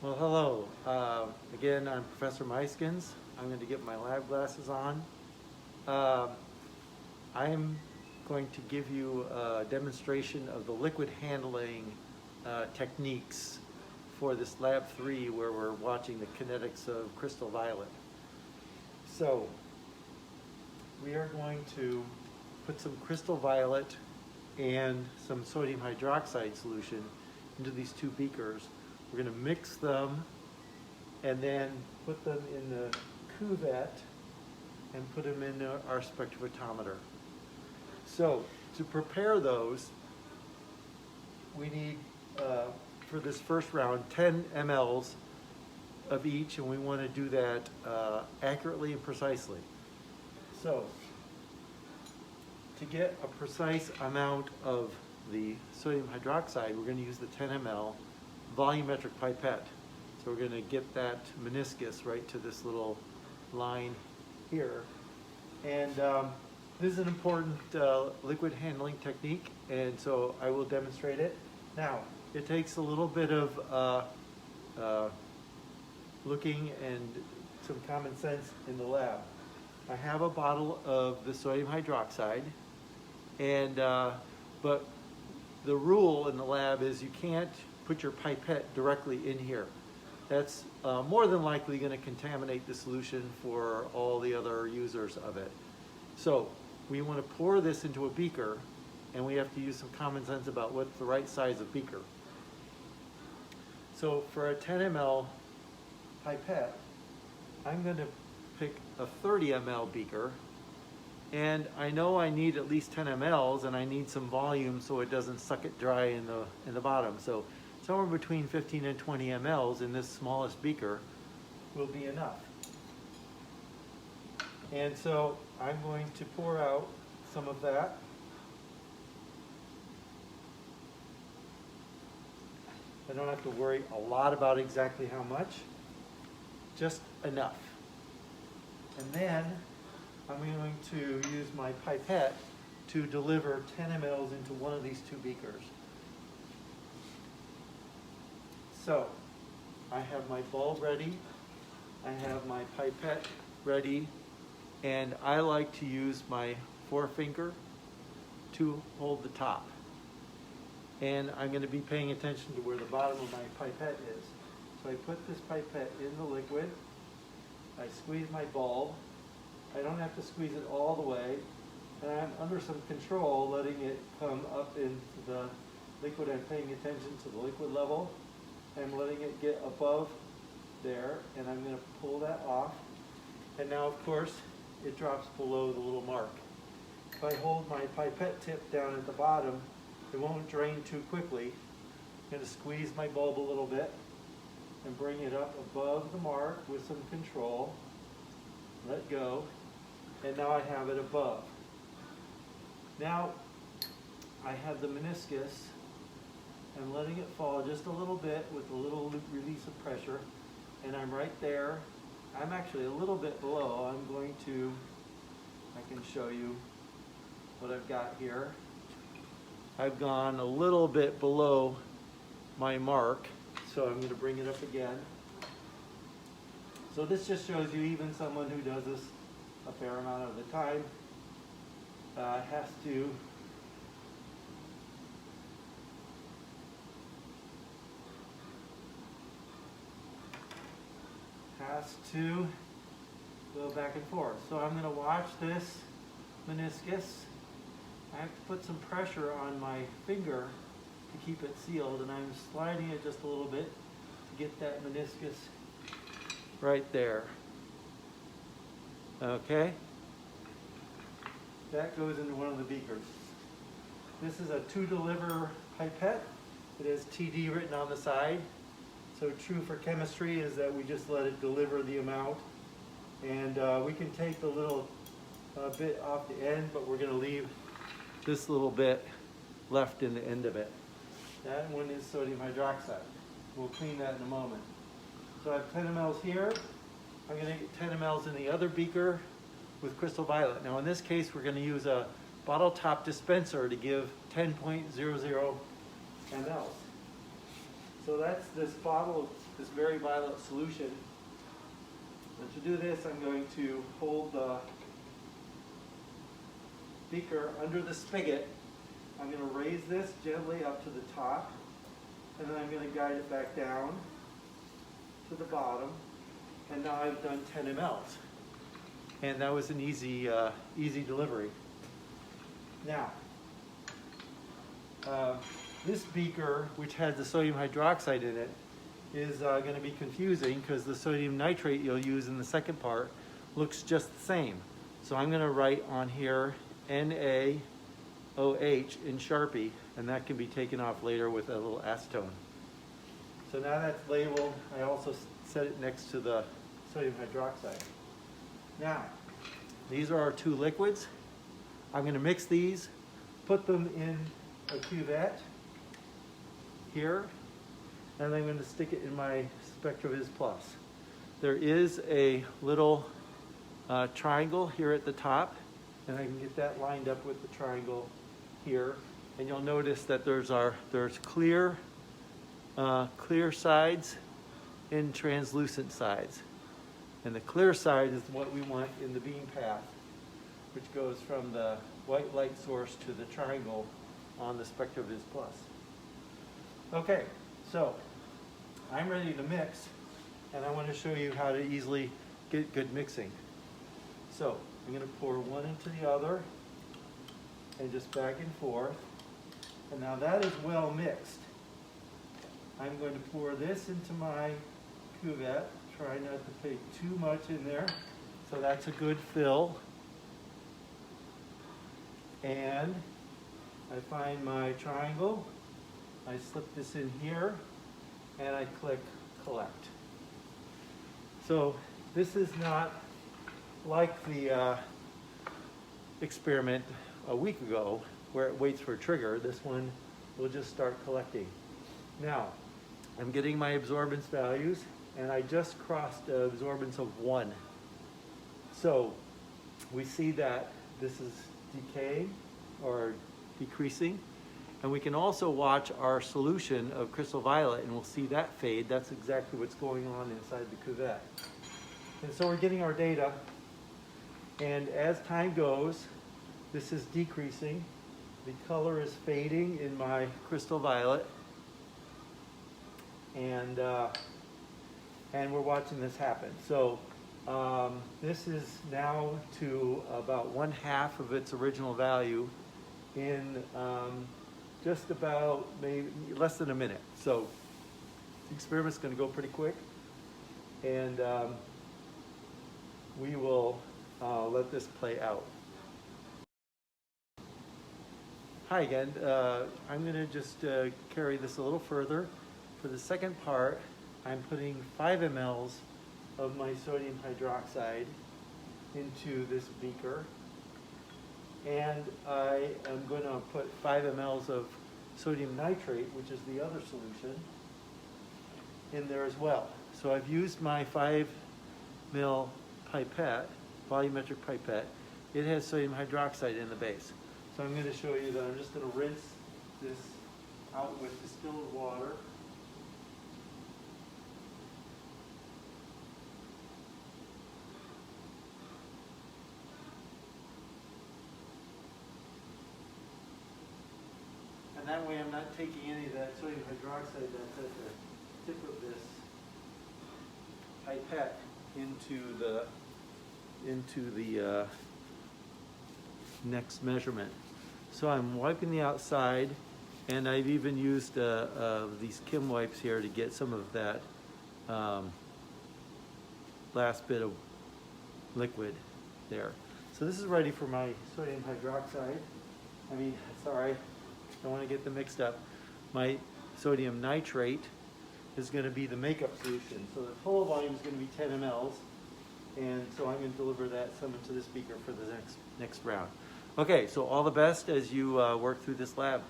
Well, hello. Again, I'm Professor Meiskens. I'm going to get my lab glasses on. I'm going to give you a demonstration of the liquid handling techniques for this Lab 3 where we're watching the kinetics of crystal violet. So, we are going to put some crystal violet and some sodium hydroxide solution into these two beakers. We're going to mix them and then put them in the cuvette and put them in our spectrophotometer. So to prepare those, we need, for this first round, 10 mLs of each, and we want to do that accurately and precisely. So to get a precise amount of the sodium hydroxide, we're going to use the 10 ml volumetric pipette. So we're going to get that meniscus right to this little line here. And this is an important liquid handling technique, and so I will demonstrate it. Now, it takes a little bit of looking and some common sense in the lab. I have a bottle of the sodium hydroxide, and but the rule in the lab is you can't put your pipette directly in here. That's more than likely going to contaminate the solution for all the other users of it. So we want to pour this into a beaker, and we have to use some common sense about what's the right size of beaker. So for a 10 ml pipette, I'm going to pick a 30 ml beaker, and I know I need at least 10 mLs, and I need some volume so it doesn't suck it dry in the bottom. So somewhere between 15 and 20 mLs in this smallest beaker will be enough. And so I'm going to pour out some of that. I don't have to worry a lot about exactly how much, just enough. And then I'm going to use my pipette to deliver 10 mLs into one of these two beakers. So I have my bulb ready, I have my pipette ready, and I like to use my forefinger to hold the top. And I'm going to be paying attention to where the bottom of my pipette is. So I put this pipette in the liquid, I squeeze my bulb. I don't have to squeeze it all the way, and I'm under some control letting it come up into the liquid. I'm paying attention to the liquid level. I'm letting it get above there, and I'm going to pull that off. And now, of course, it drops below the little mark. If I hold my pipette tip down at the bottom, it won't drain too quickly. I'm going to squeeze my bulb a little bit and bring it up above the mark with some control. Let go. And now I have it above. Now I have the meniscus. I'm letting it fall just a little bit with a little release of pressure, and I'm right there. I'm actually a little bit below. I'm going to, I can show you what I've got here. I've gone a little bit below my mark, so I'm going to bring it up again. So this just shows you even someone who does this a fair amount of the time has to go back and forth. So I'm going to watch this meniscus. I have to put some pressure on my finger to keep it sealed, and I'm sliding it just a little bit to get that meniscus right there. Okay? That goes into one of the beakers. This is a to-deliver pipette. It has TD written on the side. So true for chemistry is that we just let it deliver the amount. And we can take the little bit off the end, but we're going to leave this little bit left in the end of it. That one is sodium hydroxide. We'll clean that in a moment. So I have 10 mLs here. I'm going to get 10 mLs in the other beaker with crystal violet. Now in this case, we're going to use a bottle top dispenser to give 10.00 mLs. So that's this bottle of this very violet solution. And to do this, I'm going to hold the beaker under the spigot. I'm going to raise this gently up to the top, and then I'm going to guide it back down to the bottom. And now I've done 10 mLs. And that was an easy delivery. Now, this beaker, which has the sodium hydroxide in it, is going to be confusing because the sodium nitrate you'll use in the second part looks just the same. So I'm going to write on here NaOH in Sharpie, and that can be taken off later with a little acetone. So now that's labeled. I also set it next to the sodium hydroxide. Now, these are our two liquids. I'm going to mix these, put them in a cuvette here, and I'm going to stick it in my SpectraVis Plus. There is a little triangle here at the top, and I can get that lined up with the triangle here. And you'll notice that there's clear sides and translucent sides. And the clear side is what we want in the beam path, which goes from the white light source to the triangle on the SpectraVis Plus. Okay, so I'm ready to mix, and I want to show you how to easily get good mixing. So I'm going to pour one into the other, and just back and forth. And now that is well mixed. I'm going to pour this into my cuvette. Try not to put too much in there. So that's a good fill. And I find my triangle. I slip this in here, and I click collect. So this is not like the experiment a week ago where it waits for a trigger. This one will just start collecting. Now, I'm getting my absorbance values, and I just crossed the absorbance of 1. So we see that this is decaying or decreasing. And we can also watch our solution of crystal violet, and we'll see that fade. That's exactly what's going on inside the cuvette. And so we're getting our data. And as time goes, this is decreasing. The color is fading in my crystal violet. And we're watching this happen. So this is now to about 1/2 of its original value in just about maybe less than a minute. So the experiment's going to go pretty quick, and we will let this play out. Hi again. I'm going to just carry this a little further. For the second part, I'm putting 5 mLs of my sodium hydroxide into this beaker. And I am going to put 5 mLs of sodium nitrate, which is the other solution, in there as well. So I've used my 5 ml pipette, volumetric pipette. It has sodium hydroxide in the base. So I'm going to show you that I'm just going to rinse this out with distilled water. And that way I'm not taking any of that sodium hydroxide that's at the tip of this pipette into the next measurement. So I'm wiping the outside, and I've even used these Chem wipes here to get some of that last bit of liquid there. So this is ready for my sodium hydroxide. Sorry. Don't want to get them mixed up. My sodium nitrate is going to be the makeup solution. So the total volume is going to be 10 mLs. And so I'm going to deliver some into this beaker for the next round. Okay, so all the best as you work through this lab.